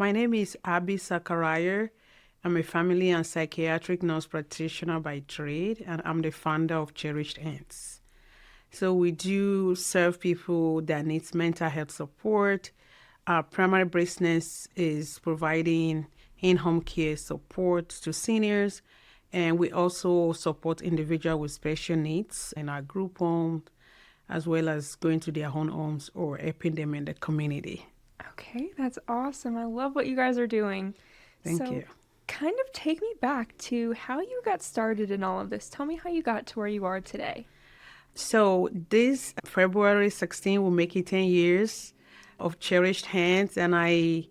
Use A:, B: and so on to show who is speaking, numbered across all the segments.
A: My name is Abby Sakariyah. I'm a family and psychiatric nurse practitioner by trade, and I'm the founder of Cherished Hands. So we do serve people that needs mental health support. Our primary business is providing in-home care support to seniors, and we also support individuals with special needs in our group home, as well as going to their own homes or helping them in the community.
B: Okay, that's awesome. I love what you guys are doing.
A: Thank
B: So,
A: you.
B: kind of take me back to how you got started in all of this. Tell me how you got to where you are today.
A: So this February 16 will make it 10 years of Cherished Hands, and I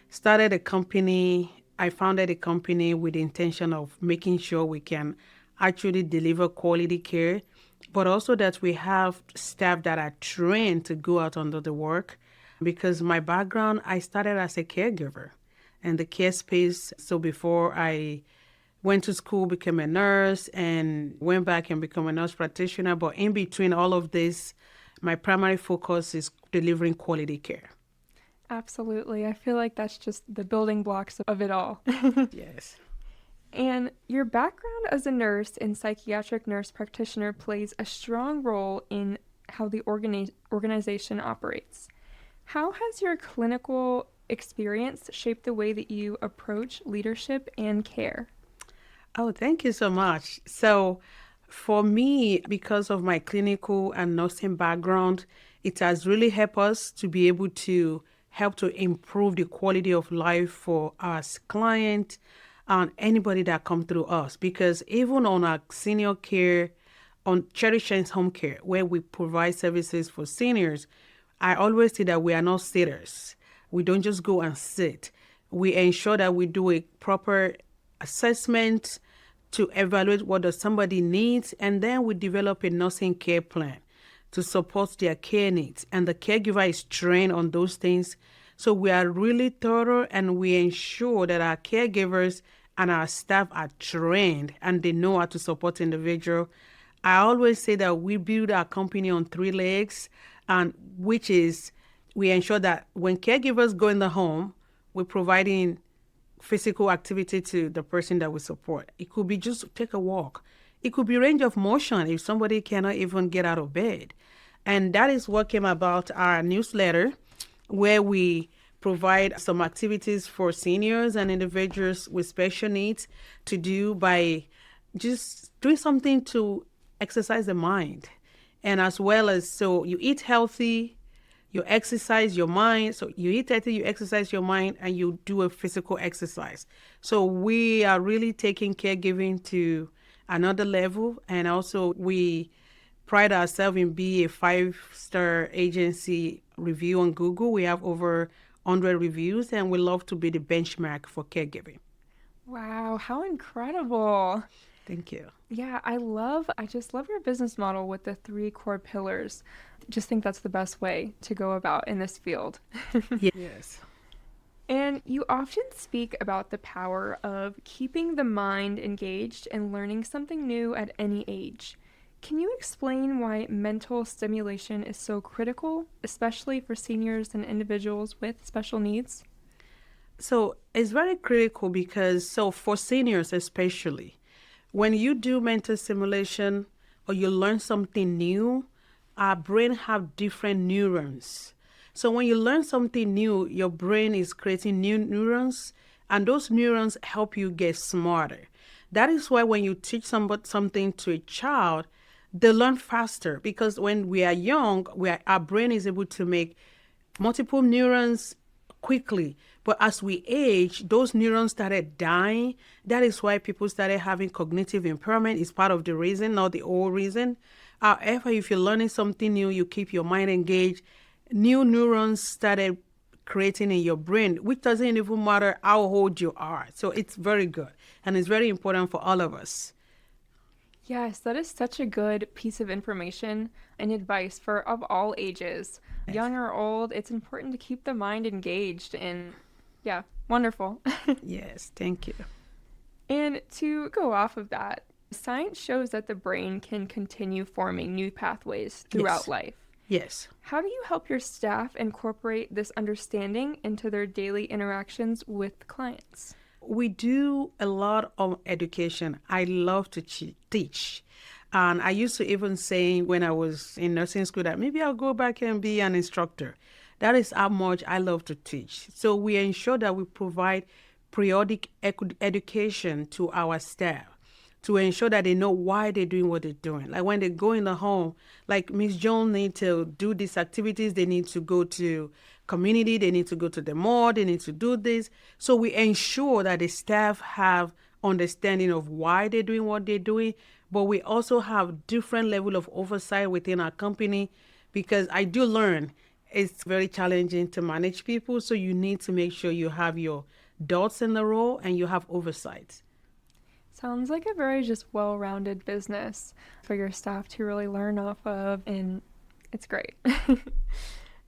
A: started a company. I founded a company with the intention of making sure we can actually deliver quality care, but also that we have staff that are trained to go out under the work. Because my background, I started as a caregiver in the care space. So before I went to school, became a nurse, and went back and become a nurse practitioner. But in between all of this, my primary focus is delivering quality care.
B: Absolutely. I feel like that's just the building blocks of it all.
A: Yes.
B: And your background as a nurse and psychiatric nurse practitioner plays a strong role in how the organization operates. How has your clinical experience shaped the way that you approach leadership and care?
A: Oh, thank you so much. So, for me, because of my clinical and nursing background, it has really helped us to be able to help to improve the quality of life for our clients and anybody that come through us. Because even on our senior care, on Cherished Hands Home Care, where we provide services for seniors, I always say that we are not sitters. We don't just go and sit. We ensure that we do a proper assessment to evaluate what does somebody needs, and then we develop a nursing care plan to support their care needs. And the caregiver is trained on those things. So we are really thorough, and we ensure that our caregivers and our staff are trained and they know how to support individual. I always say that we build our company on three legs, and which is we ensure that when caregivers go in the home, we're providing physical activity to the person that we support. It could be just take a walk. It could be range of motion if somebody cannot even get out of bed. And that is what came about our newsletter, where we provide some activities for seniors and individuals with special needs to do by just doing something to exercise the mind. And as well as, so you eat healthy, you exercise your mind. So you eat healthy, you exercise your mind, and you do a physical exercise. So we are really taking caregiving to another level. And also we pride ourselves in being a 5-star agency review on Google. We have over 100 reviews, and we love to be the benchmark for caregiving.
B: Wow, how incredible.
A: Thank you.
B: Yeah, I just love your business model with the three core pillars. Just think that's the best way to go about in this field.
A: Yes.
B: And you often speak about the power of keeping the mind engaged and learning something new at any age. Can you explain why mental stimulation is so critical, especially for seniors and individuals with special needs?
A: So it's very critical because, so for seniors especially, when you do mental stimulation or you learn something new, our brain have different neurons. So when you learn something new, your brain is creating new neurons, and those neurons help you get smarter. That is why when you teach somebody something to a child, they learn faster, because when we are young, our brain is able to make multiple neurons quickly. But as we age, those neurons started dying. That is why people started having cognitive impairment. It's part of the reason, not the whole reason. However, if you're learning something new, you keep your mind engaged. New neurons started creating in your brain, which doesn't even matter how old you are. So it's very good. And it's very important for all of us.
B: Yes, that is such a good piece of information and advice for of all ages,
A: Yes.
B: young or old. It's important to keep the mind engaged and yeah, wonderful.
A: Yes. Thank you.
B: And to go off of that, science shows that the brain can continue forming new pathways throughout
A: Yes.
B: life.
A: Yes.
B: How do you help your staff incorporate this understanding into their daily interactions with clients?
A: We do a lot of education. I love to teach. And I used to even say when I was in nursing school that maybe I'll go back and be an instructor. That is how much I love to teach. So we ensure that we provide periodic education to our staff to ensure that they know why they're doing what they're doing. Like when they go in the home, like Miss Jones need to do these activities, they need to go to community, they need to go to the mall, they need to do this. So we ensure that the staff have understanding of why they're doing what they're doing, but we also have different level of oversight within our company because I do learn it's very challenging to manage people. So you need to make sure you have your ducks in the row and you have oversight.
B: Sounds like a very just well-rounded business for your staff to really learn off of, and it's great.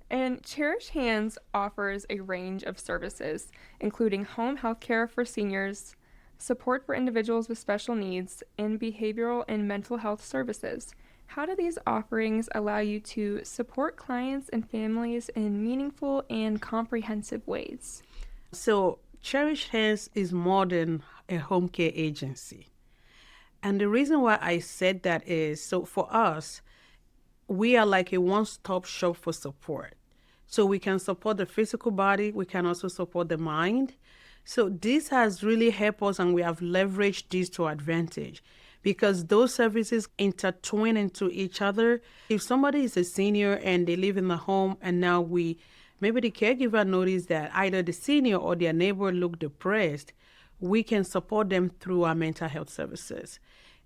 B: And Cherished Hands offers a range of services, including home health care for seniors, support for individuals with special needs, and behavioral and mental health services. How do these offerings allow you to support clients and families in meaningful and comprehensive ways?
A: So Cherished Hands is more than a home care agency. And the reason why I said that is, so for us, we are like a one-stop shop for support. So we can support the physical body, we can also support the mind. So this has really helped us and we have leveraged this to our advantage because those services intertwine into each other. If somebody is a senior and they live in the home and now maybe the caregiver noticed that either the senior or their neighbor look depressed, we can support them through our mental health services.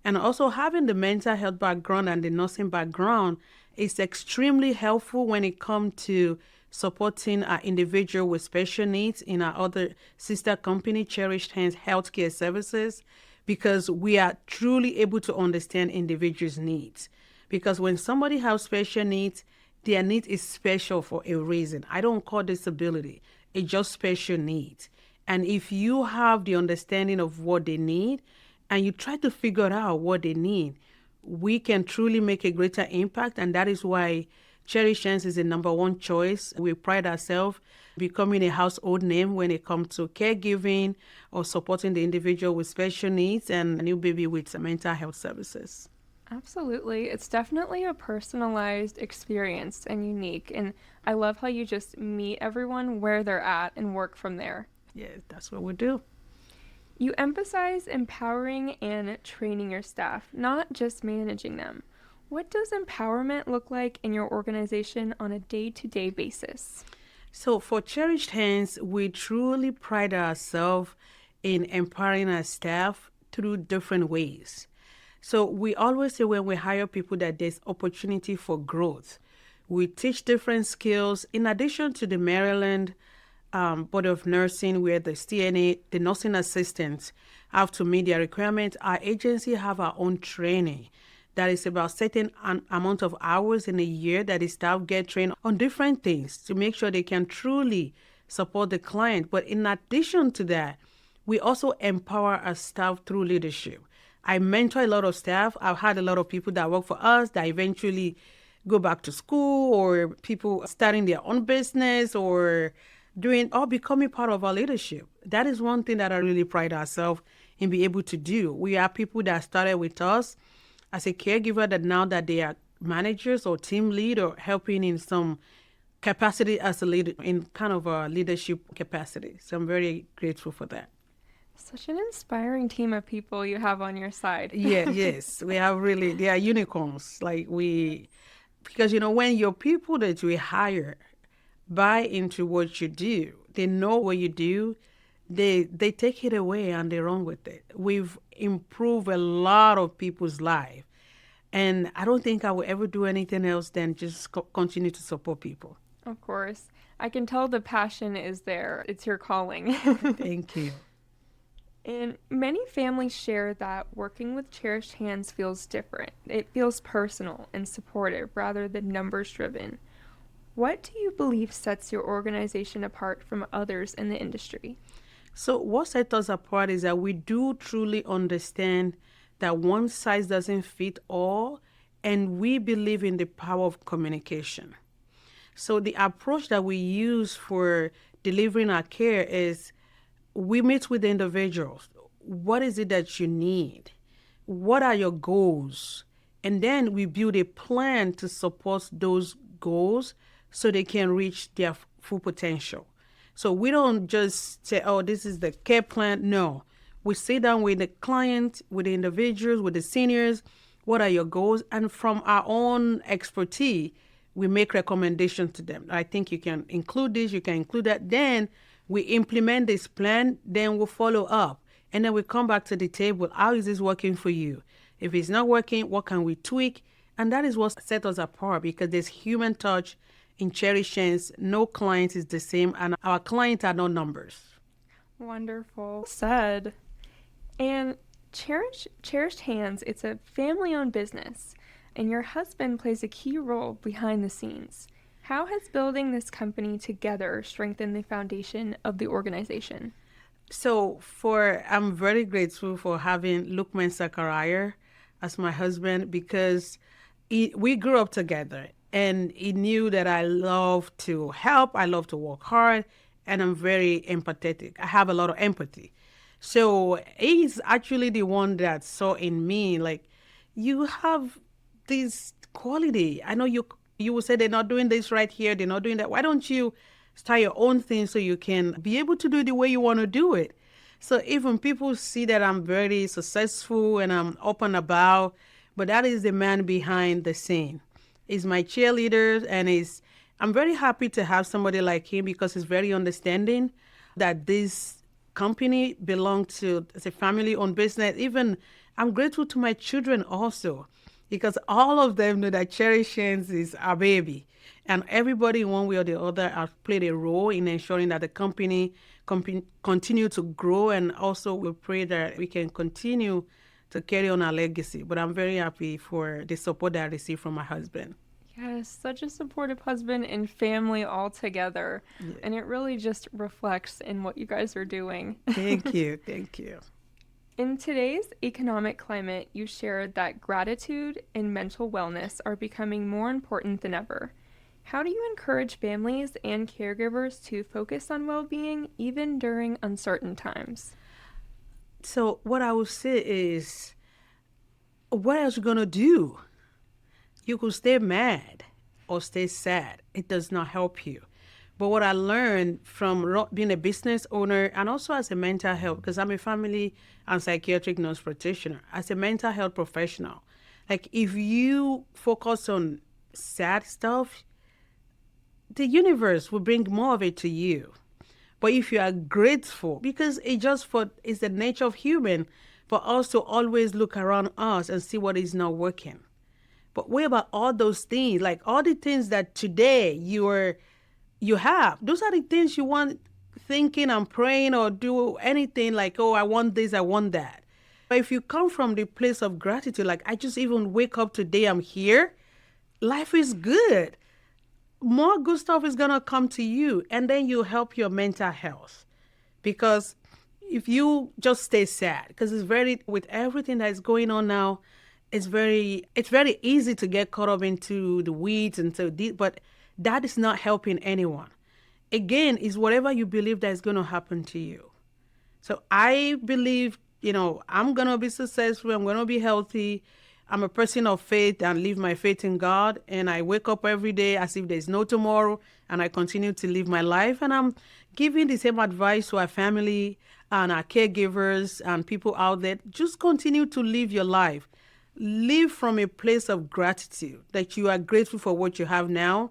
A: And also having the mental health background and the nursing background is extremely helpful when it comes to supporting our individual with special needs in our other sister company, Cherished Hands Healthcare Services, because we are truly able to understand individuals' needs. Because when somebody has special needs, their need is special for a reason. I don't call disability, it's just special needs. And if you have the understanding of what they need and you try to figure out what they need, we can truly make a greater impact. And that is why Cherished Hands is the number one choice. We pride ourselves becoming a household name when it comes to caregiving or supporting the individual with special needs and a new baby with mental health services.
B: Absolutely. It's definitely a personalized experience and unique. And I love how you just meet everyone where they're at and work from there.
A: Yeah, that's what we do.
B: You emphasize empowering and training your staff, not just managing them. What does empowerment look like in your organization on a day-to-day basis?
A: So for Cherished Hands, we truly pride ourselves in empowering our staff through different ways. So we always say when we hire people that there's opportunity for growth. We teach different skills in addition to the Maryland Board of Nursing, where the CNA, the nursing assistants have to meet their requirements. Our agency have our own training that is about certain amount of hours in a year that the staff get trained on different things to make sure they can truly support the client. But in addition to that, we also empower our staff through leadership. I mentor a lot of staff. I've had a lot of people that work for us that eventually go back to school or people starting their own business or becoming part of our leadership. That is one thing that I really pride ourselves in being able to do. We are people that started with us as a caregiver that now that they are managers or team lead or helping in some capacity as a leader in kind of a leadership capacity. So I'm very grateful for that.
B: Such an inspiring team of people you have on your side.
A: Yeah, yes. We have they are unicorns. Because when your people that we hire buy into what you do, they know what you do, they take it away and they run with it. We've improved a lot of people's life. And I don't think I will ever do anything else than just continue to support people.
B: Of course. I can tell the passion is there. It's your calling.
A: Thank you.
B: And many families share that working with Cherished Hands feels different. It feels personal and supportive rather than numbers driven. What do you believe sets your organization apart from others in the industry?
A: So what sets us apart is that we do truly understand that one size doesn't fit all, and we believe in the power of communication. So the approach that we use for delivering our care is we meet with the individuals. What is it that you need? What are your goals? And then we build a plan to support those goals so they can reach their full potential. So we don't just say, oh, this is the care plan. No. We sit down with the client, with the individuals, with the seniors. What are your goals? And from our own expertise, we make recommendations to them. I think you can include this, you can include that. Then we implement this plan, then we'll follow up. And then we come back to the table. How is this working for you? If it's not working, what can we tweak? And that is what sets us apart because there's human touch in Cherished Hands. No client is the same, and our clients are not numbers.
B: Wonderful said. And Cherished Hands, it's a family-owned business, and your husband plays a key role behind the scenes. How has building this company together strengthened the foundation of the organization?
A: So I'm very grateful for having Lukman Sakariyah as my husband because we grew up together and he knew that I love to help, I love to work hard, and I'm very empathetic. I have a lot of empathy. So he's actually the one that saw in me, like, you have this quality. I know you will say they're not doing this right here, they're not doing that. Why don't you start your own thing so you can be able to do it the way you want to do it? So even people see that I'm very successful and I'm up and about, but that is the man behind the scene. He's my cheerleader, and I'm very happy to have somebody like him because he's very understanding that this company belongs to as a family-owned business. Even I'm grateful to my children also because all of them know that Cherished Hands is our baby. And everybody, in one way or the other, has played a role in ensuring that the company continue to grow. And also we pray that we can continue to carry on our legacy. But I'm very happy for the support that I received from my husband.
B: Yes, such a supportive husband and family all together. Yeah. And it really just reflects in what you guys are doing.
A: Thank you. Thank you.
B: In today's economic climate, you shared that gratitude and mental wellness are becoming more important than ever. How do you encourage families and caregivers to focus on well-being even during uncertain times?
A: So what I would say is, what else are you going to do? You could stay mad or stay sad. It does not help you. But what I learned from being a business owner and also as a mental health, because I'm a family and psychiatric nurse practitioner, as a mental health professional, like if you focus on sad stuff, the universe will bring more of it to you. But if you are grateful, because it's the nature of human for us to always look around us and see what is not working. But what about all those things, like all the things that today you have? Those are the things you want, thinking and praying or do anything like, oh, I want this, I want that. But if you come from the place of gratitude, like I just even wake up today, I'm here, life is good. More good stuff is going to come to you, and then you help your mental health. Because if you just stay sad, because with everything that is going on now, it's very easy to get caught up into the weeds and so deep, but that is not helping anyone. Again, it's whatever you believe that is going to happen to you. So I believe, I'm going to be successful. I'm going to be healthy. I'm a person of faith and live my faith in God. And I wake up every day as if there's no tomorrow. And I continue to live my life. And I'm giving the same advice to our family and our caregivers and people out there. Just continue to live your life. Live from a place of gratitude that you are grateful for what you have now.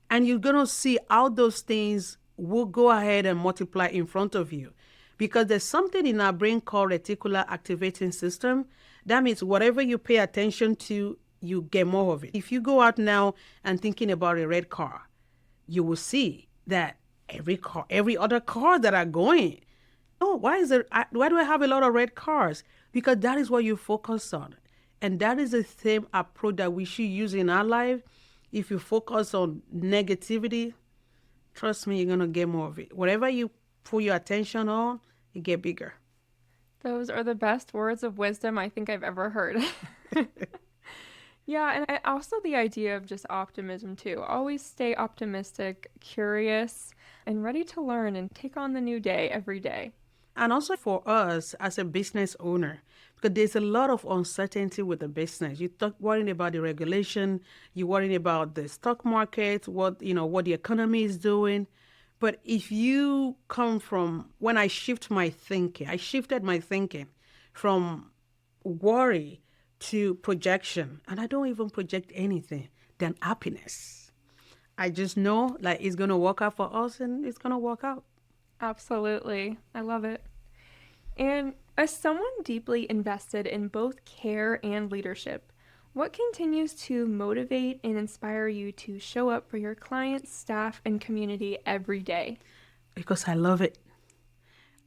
A: And you're going to see how those things will go ahead and multiply in front of you. Because there's something in our brain called reticular activating system. That means whatever you pay attention to, you get more of it. If you go out now and thinking about a red car, you will see that every other car that are going, oh, why do I have a lot of red cars? Because that is what you focus on. And that is the same approach that we should use in our life. If you focus on negativity, trust me, you're going to get more of it. Whatever you put your attention on, you get bigger.
B: Those are the best words of wisdom I think I've ever heard. Yeah, and also the idea of just optimism too. Always stay optimistic, curious, and ready to learn and take on the new day every day.
A: And also for us as a business owner, because there's a lot of uncertainty with the business. You talk worrying about the regulation, you're worrying about the stock market, what the economy is doing. But if you come from when I shifted my thinking from worry to projection, and I don't even project anything than happiness. I just know like it's gonna work out for us and it's gonna work out.
B: Absolutely. I love it. And as someone deeply invested in both care and leadership, what continues to motivate and inspire you to show up for your clients, staff, and community every day?
A: Because I love it.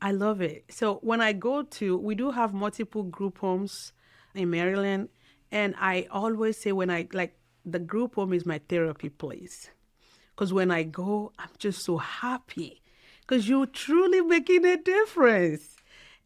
A: I love it. So when we do have multiple group homes in Maryland, and I always say the group home is my therapy place. Because when I go, I'm just so happy because you're truly making a difference.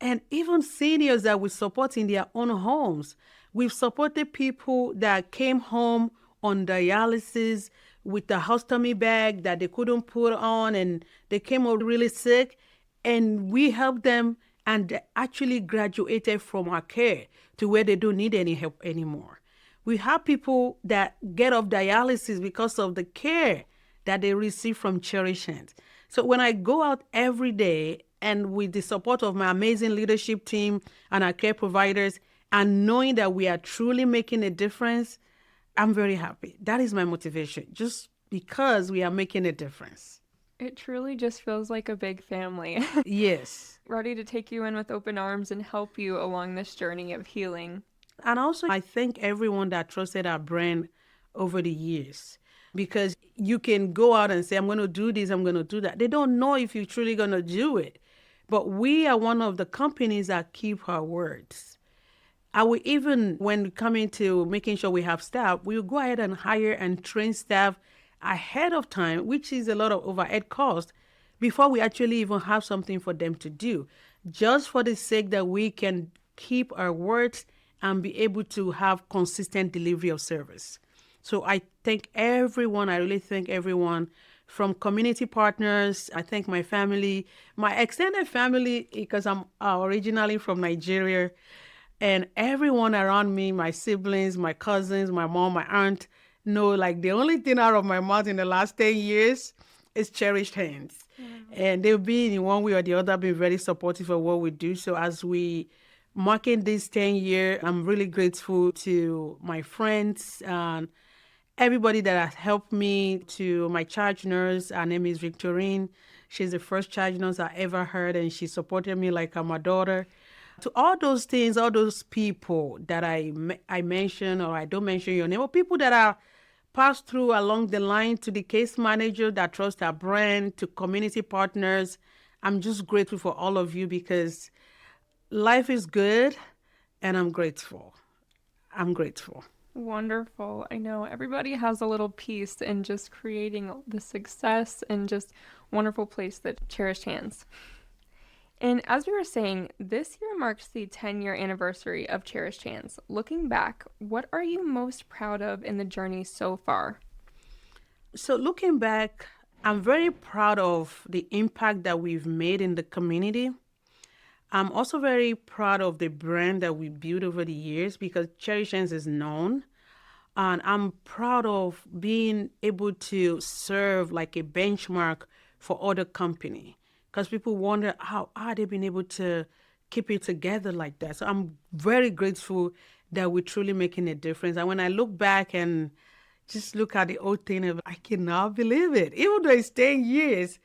A: And even seniors that we support in their own homes, we've supported people that came home on dialysis with a ostomy bag that they couldn't put on and they came home really sick. And we helped them and they actually graduated from our care to where they don't need any help anymore. We have people that get off dialysis because of the care that they receive from Cherished Hands. So when I go out every day and with the support of my amazing leadership team and our care providers, and knowing that we are truly making a difference, I'm very happy. That is my motivation, just because we are making a difference.
B: It truly just feels like a big family,
A: Yes.
B: ready to take you in with open arms and help you along this journey of healing.
A: And also, I thank everyone that trusted our brand over the years because you can go out and say, I'm going to do this, I'm going to do that. They don't know if you're truly going to do it. But we are one of the companies that keep our words. I will even, when coming to making sure we have staff, we will go ahead and hire and train staff ahead of time, which is a lot of overhead cost, before we actually even have something for them to do, just for the sake that we can keep our words and be able to have consistent delivery of service. So I really thank everyone from community partners. I thank my family, my extended family, because I'm originally from Nigeria, and everyone around me, my siblings, my cousins, my mom, my aunt, know like the only thing out of my mouth in the last 10 years is Cherished Hands. Wow. And they've been in one way or the other been very supportive of what we do. So as we marking this 10 year, I'm really grateful to my friends and everybody that has helped me, to my charge nurse. Her name is Victorine. She's the first charge nurse I ever heard, and she supported me like I'm a daughter. To all those things, all those people that I mention or I don't mention your name, or people that are passed through along the line, to the case manager that trusts our brand, to community partners, I'm just grateful for all of you because life is good and I'm grateful. I'm grateful.
B: Wonderful. I know everybody has a little piece in just creating the success and just wonderful place that Cherished Hands. And as we were saying, this year marks the 10-year anniversary of Cherished Hands. Looking back, what are you most proud of in the journey so far?
A: So looking back, I'm very proud of the impact that we've made in the community. I'm also very proud of the brand that we built over the years because Cherished Hands is known. And I'm proud of being able to serve like a benchmark for other companies. Because people wonder how are they been able to keep it together like that. So I'm very grateful that we're truly making a difference. And when I look back and just look at the whole thing, I cannot believe it. Even though it's 10 years,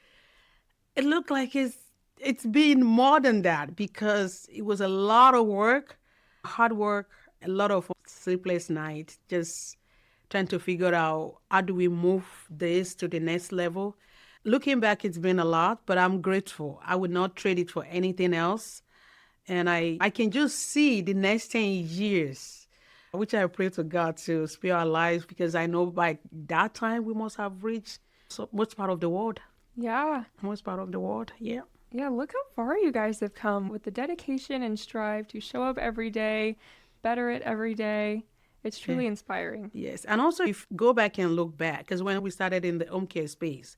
A: it looked like it's been more than that because it was a lot of work, hard work, a lot of sleepless nights, just trying to figure out how do we move this to the next level. Looking back, it's been a lot, but I'm grateful. I would not trade it for anything else. And I can just see the next 10 years, which I pray to God to spare our lives because I know by that time we must have reached most part of the world.
B: Yeah.
A: Most part of the world, yeah.
B: Yeah, look how far you guys have come with the dedication and strive to show up every day, better it every day. It's truly inspiring.
A: Yes. And also, if go back and look back, because when we started in the home care space,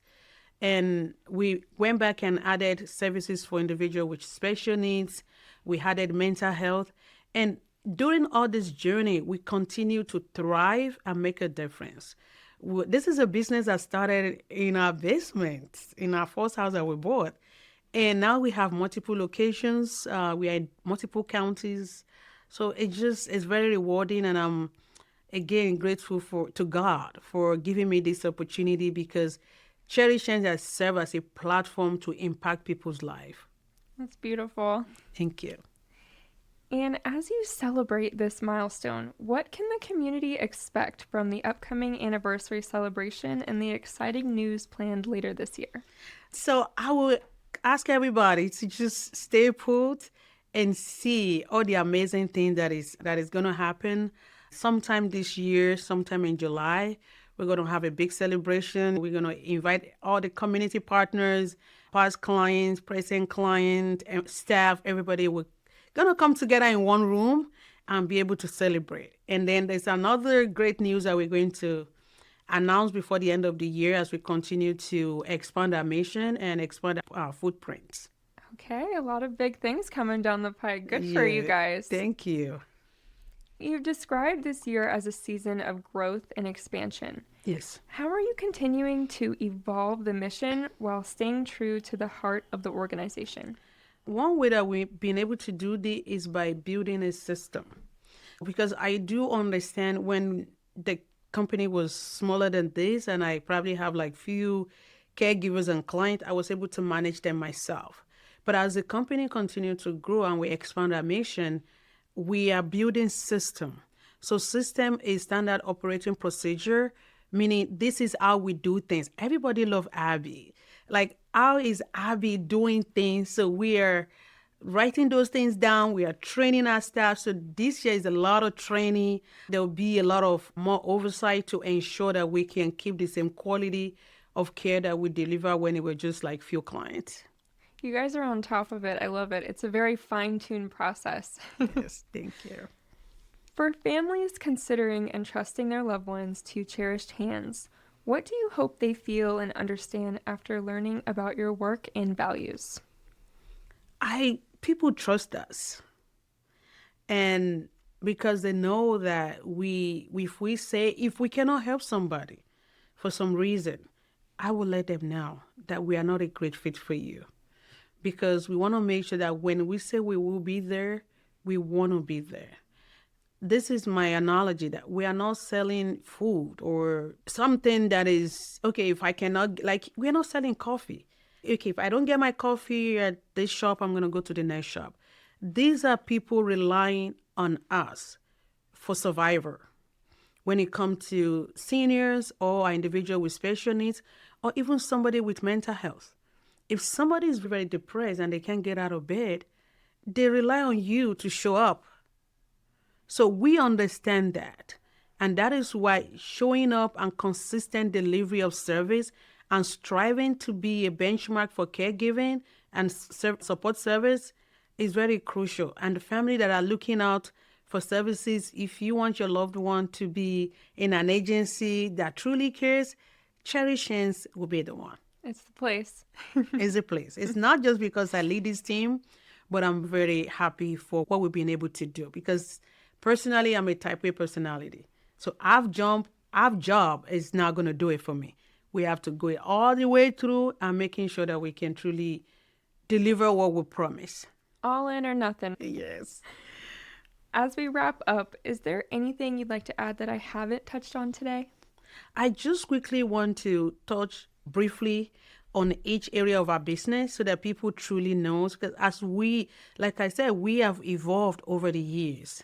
A: and we went back and added services for individuals with special needs, we added mental health. And during all this journey, we continue to thrive and make a difference. This is a business that started in our basement, in our first house that we bought. And now we have multiple locations. We are in multiple counties. So it's very rewarding. And I'm, again, grateful to God for giving me this opportunity, because Cherished Hands has served as a platform to impact people's life.
B: That's beautiful.
A: Thank you.
B: And as you celebrate this milestone, what can the community expect from the upcoming anniversary celebration and the exciting news planned later this year?
A: So I would ask everybody to just stay put and see all the amazing things that is going to happen sometime this year, sometime in July. We're going to have a big celebration. We're going to invite all the community partners, past clients, present clients, and staff. Everybody will going to come together in one room and be able to celebrate. And then there's another great news that we're going to announce before the end of the year as we continue to expand our mission and expand our footprints.
B: Okay, a lot of big things coming down the pike. Good for you guys.
A: Thank you.
B: You've described this year as a season of growth and expansion.
A: Yes.
B: How are you continuing to evolve the mission while staying true to the heart of the organization?
A: One way that we've been able to do this is by building a system. Because I do understand when the company was smaller than this, and I probably have like few caregivers and clients, I was able to manage them myself. But as the company continued to grow and we expand our mission, we are building system. So system is standard operating procedure, meaning this is how we do things. Everybody love Abby. Like, how is Abby doing things? So we are writing those things down. We are training our staff. So this year is a lot of training. There'll be a lot of more oversight to ensure that we can keep the same quality of care that we deliver when it was just like few clients.
B: You guys are on top of it. I love it. It's a very fine-tuned process.
A: Yes, thank you.
B: For families considering entrusting their loved ones to Cherished Hands, what do you hope they feel and understand after learning about your work and values?
A: People trust us. And because they know that if we cannot help somebody for some reason, I will let them know that we are not a great fit for you. Because we want to make sure that when we say we will be there, we want to be there. This is my analogy that we are not selling food or something that is, okay, if I cannot, like, we're not selling coffee. Okay, if I don't get my coffee at this shop, I'm going to go to the next shop. These are people relying on us for survival. When it comes to seniors or an individual with special needs or even somebody with mental health. If somebody is very depressed and they can't get out of bed, they rely on you to show up. So we understand that. And that is why showing up and consistent delivery of service and striving to be a benchmark for caregiving and support service is very crucial. And the family that are looking out for services, if you want your loved one to be in an agency that truly cares, Cherished Hands will be the one.
B: It's the place.
A: It's the place. It's not just because I lead this team, but I'm very happy for what we've been able to do. Because personally, I'm a type A personality. So our job is not going to do it for me. We have to go all the way through and making sure that we can truly deliver what we promise.
B: All in or nothing.
A: Yes.
B: As we wrap up, is there anything you'd like to add that I haven't touched on today?
A: I just quickly want to touch briefly on each area of our business so that people truly know. Because as like I said, we have evolved over the years.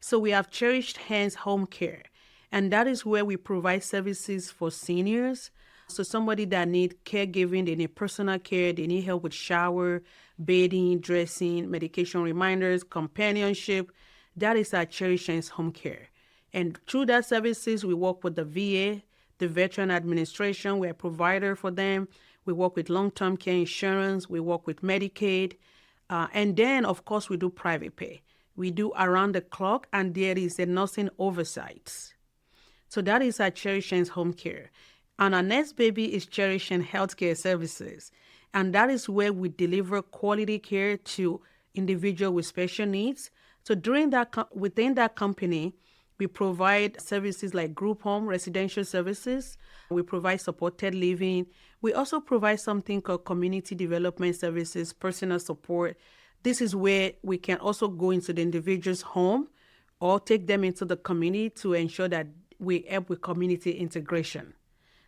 A: So we have Cherished Hands Home Care, and that is where we provide services for seniors. So somebody that need caregiving, they need personal care, they need help with shower, bathing, dressing, medication reminders, companionship. That is our Cherished Hands Home Care. And through that services, we work with the VA, the Veteran Administration. We're a provider for them. We work with long-term care insurance. We work with Medicaid. And then, of course, we do private pay. We do around the clock, and there is a nursing oversight. So that is our Cherished Hands Home Care. And our next baby is Cherished Hands Healthcare Services. And that is where we deliver quality care to individuals with special needs. So within that company, we provide services like group home, residential services. We provide supported living. We also provide something called community development services, personal support. This is where we can also go into the individual's home or take them into the community to ensure that we help with community integration.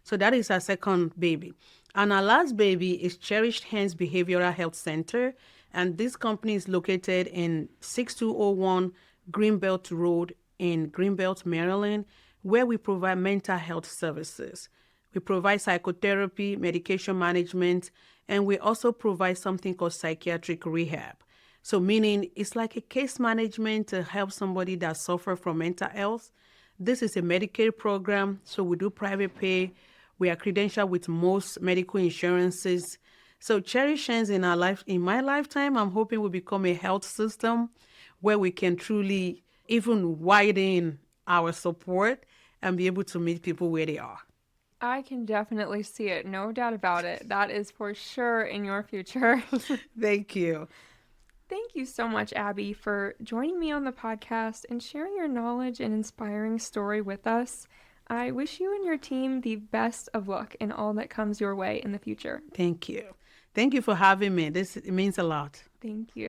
A: So that is our second baby. And our last baby is Cherished Hands Behavioral Health Center. And this company is located in 6201 Greenbelt Road in Greenbelt, Maryland, where we provide mental health services. We provide psychotherapy, medication management, and we also provide something called psychiatric rehab. So meaning it's like a case management to help somebody that suffers from mental health. This is a Medicaid program, so we do private pay. We are credentialed with most medical insurances. So Cherished Hands in my lifetime, I'm hoping will become a health system where we can truly even widen our support and be able to meet people where they are.
B: I can definitely see it, no doubt about it. That is for sure in your future.
A: Thank you.
B: Thank you so much, Abby, for joining me on the podcast and sharing your knowledge and inspiring story with us. I wish you and your team the best of luck in all that comes your way in the future.
A: Thank you. Thank you for having me. It means a lot.
B: Thank you.